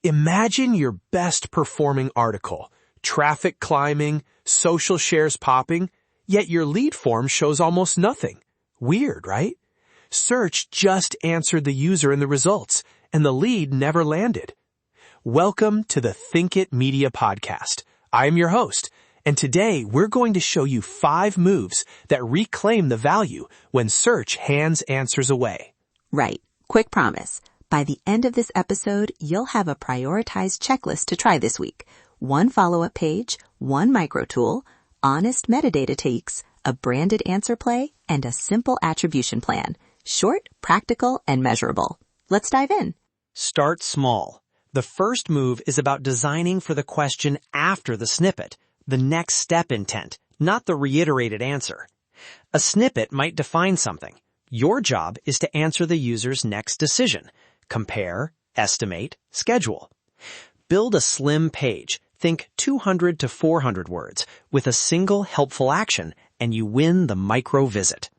Imagine your best performing article, traffic climbing, social shares popping, yet your lead form shows almost nothing. Weird, right? Search just answered the user in the results, and the lead never landed. Welcome to the Thinkit Media podcast. I am your host, and today we're going to show you 5 moves that reclaim the value when search hands answers away. Right. Quick promise. By the end of this episode, you'll have a prioritized checklist to try this week. 1 follow-up page, 1 micro tool, honest metadata takes, a branded answer play, and a simple attribution plan. Short, practical, and measurable. Let's dive in. Start small. The first move is about designing for the question after the snippet, the next step intent, not the reiterated answer. A snippet might define something. Your job is to answer the user's next decision. Compare, estimate, schedule. Build a slim page. Think 200 to 400 words with a single helpful action, and you win the micro visit.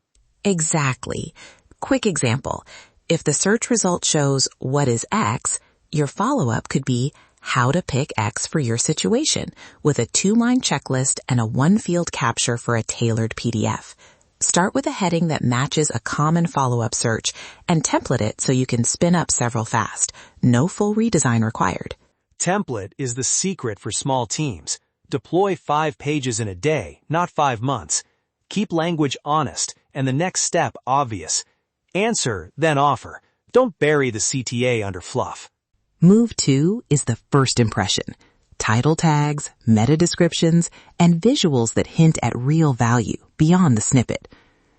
Exactly. Quick example. If the search result shows what is X, your follow-up could be how to pick X for your situation with a 2-line checklist and a 1-field capture for a tailored PDF. Start with a heading that matches a common follow-up search and template it so you can spin up several fast. No full redesign required. Template is the secret for small teams. Deploy 5 pages in a day, not 5 months. Keep language honest and the next step obvious. Answer, then offer. Don't bury the CTA under fluff. Move 2 is the first impression. Title tags, meta descriptions, and visuals that hint at real value beyond the snippet.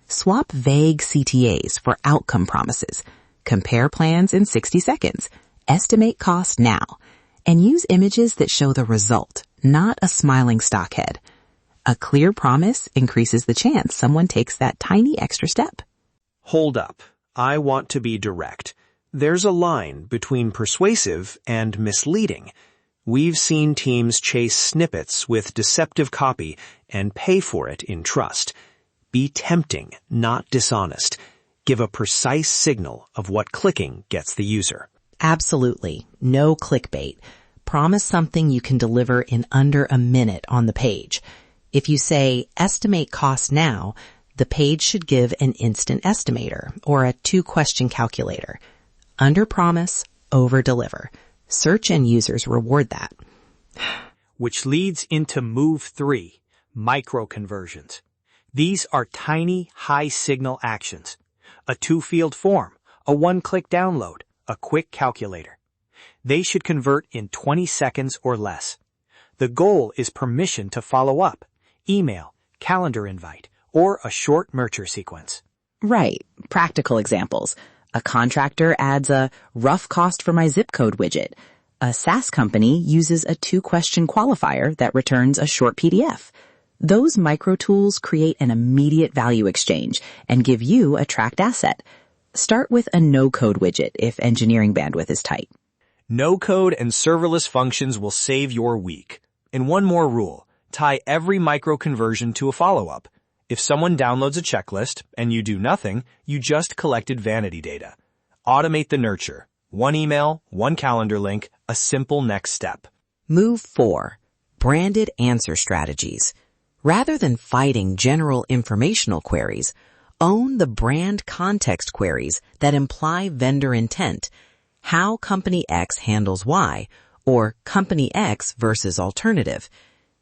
Swap vague CTAs for outcome promises. Compare plans in 60 seconds. Estimate cost now. And use images that show the result, not a smiling stock head. A clear promise increases the chance someone takes that tiny extra step. Hold up. I want to be direct. There's a line between persuasive and misleading. We've seen teams chase snippets with deceptive copy and pay for it in trust. Be tempting, not dishonest. Give a precise signal of what clicking gets the user. Absolutely. No clickbait. Promise something you can deliver in under a minute on the page. If you say, estimate cost now, the page should give an instant estimator or a 2-question calculator. Under promise, over deliver. Search end users reward that. Which leads into move 3, micro conversions. These are tiny, high-signal actions. A 2-field form, a 1-click download, a quick calculator. They should convert in 20 seconds or less. The goal is permission to follow up, email, calendar invite, or a short nurture sequence. Right. Practical examples. A contractor adds a rough cost for my zip code widget. A SaaS company uses a 2-question qualifier that returns a short PDF. Those micro tools create an immediate value exchange and give you a tracked asset. Start with a no-code widget if engineering bandwidth is tight. No-code and serverless functions will save your week. And one more rule, tie every micro conversion to a follow-up. If someone downloads a checklist and you do nothing, you just collected vanity data. Automate the nurture. 1 email, 1 calendar link, a simple next step. Move 4. Branded answer strategies. Rather than fighting general informational queries, own the brand context queries that imply vendor intent. How company X handles Y, or company X versus alternative.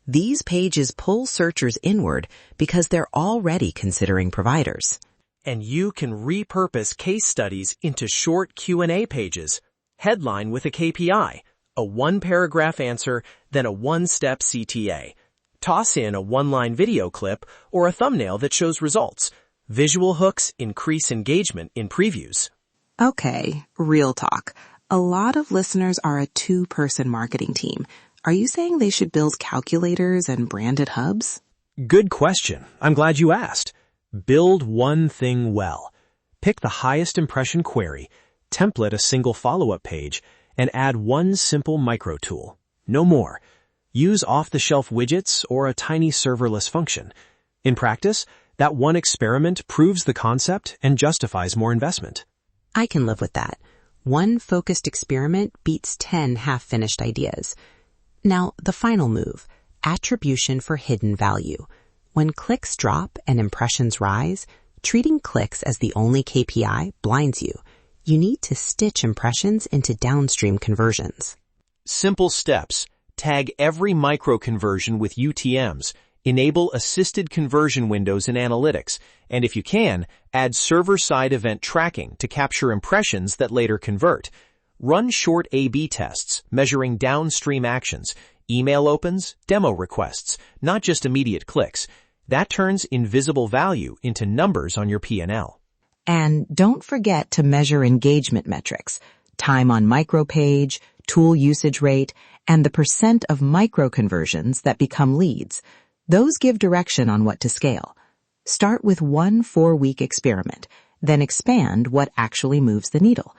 These pages pull searchers inward because they're already considering providers. And you can repurpose case studies into short Q&A pages. Headline with a KPI, a 1-paragraph answer, then a 1-step CTA. Toss in a 1-line video clip or a thumbnail that shows results. Visual hooks increase engagement in previews. Okay, real talk. A lot of listeners are a 2-person marketing team. Are you saying they should build calculators and branded hubs? Good question. I'm glad you asked. Build one thing well. Pick the highest impression query, template a single follow-up page, and add 1 simple micro tool. No more. Use off-the-shelf widgets or a tiny serverless function. In practice, that 1 experiment proves the concept and justifies more investment. I can live with that. One focused experiment beats 10 half-finished ideas. Now, the final move, attribution for hidden value. When clicks drop and impressions rise, treating clicks as the only KPI blinds you. You need to stitch impressions into downstream conversions. Simple steps. Tag every micro-conversion with UTMs. Enable assisted conversion windows in analytics. And if you can, add server-side event tracking to capture impressions that later convert. Run short A/B tests, measuring downstream actions, email opens, demo requests, not just immediate clicks. That turns invisible value into numbers on your P&L. And don't forget to measure engagement metrics, time on micropage, tool usage rate, and the percent of micro-conversions that become leads. Those give direction on what to scale. Start with one 4-week experiment, then expand what actually moves the needle.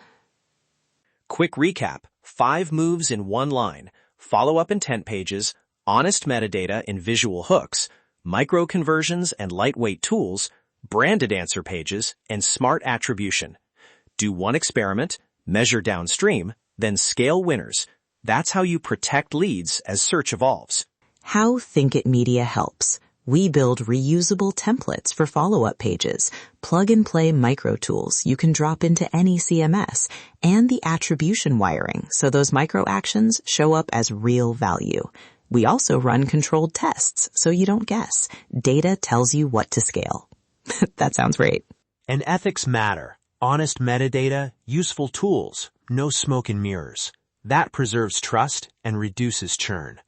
Quick recap, 5 moves in one line, follow-up intent pages, honest metadata and visual hooks, micro-conversions and lightweight tools, branded answer pages, and smart attribution. Do one experiment, measure downstream, then scale winners. That's how you protect leads as search evolves. How Thinkit Media helps. We build reusable templates for follow-up pages, plug-and-play micro tools you can drop into any CMS, and the attribution wiring so those micro actions show up as real value. We also run controlled tests so you don't guess. Data tells you what to scale. That sounds great. And ethics matter. Honest metadata, useful tools, no smoke and mirrors. That preserves trust and reduces churn.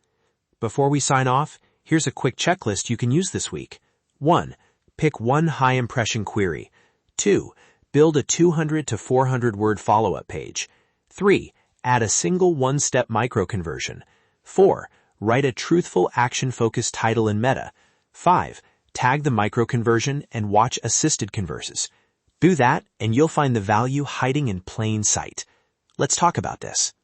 Before we sign off, here's a quick checklist you can use this week. 1. Pick one high-impression query. 2. Build a 200 to 400 word follow-up page. 3. Add a single one-step micro-conversion. 4. Write a truthful action-focused title in Meta. 5. Tag the micro-conversion and watch assisted conversions. Do that, and you'll find the value hiding in plain sight. Let's talk about this.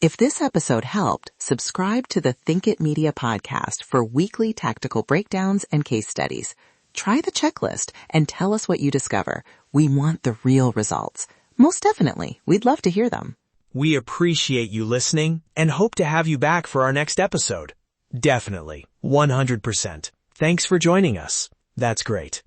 If this episode helped, subscribe to the Thinkit Media podcast for weekly tactical breakdowns and case studies. Try the checklist and tell us what you discover. We want the real results. Most definitely, we'd love to hear them. We appreciate you listening and hope to have you back for our next episode. Definitely, 100%. Thanks for joining us. That's great.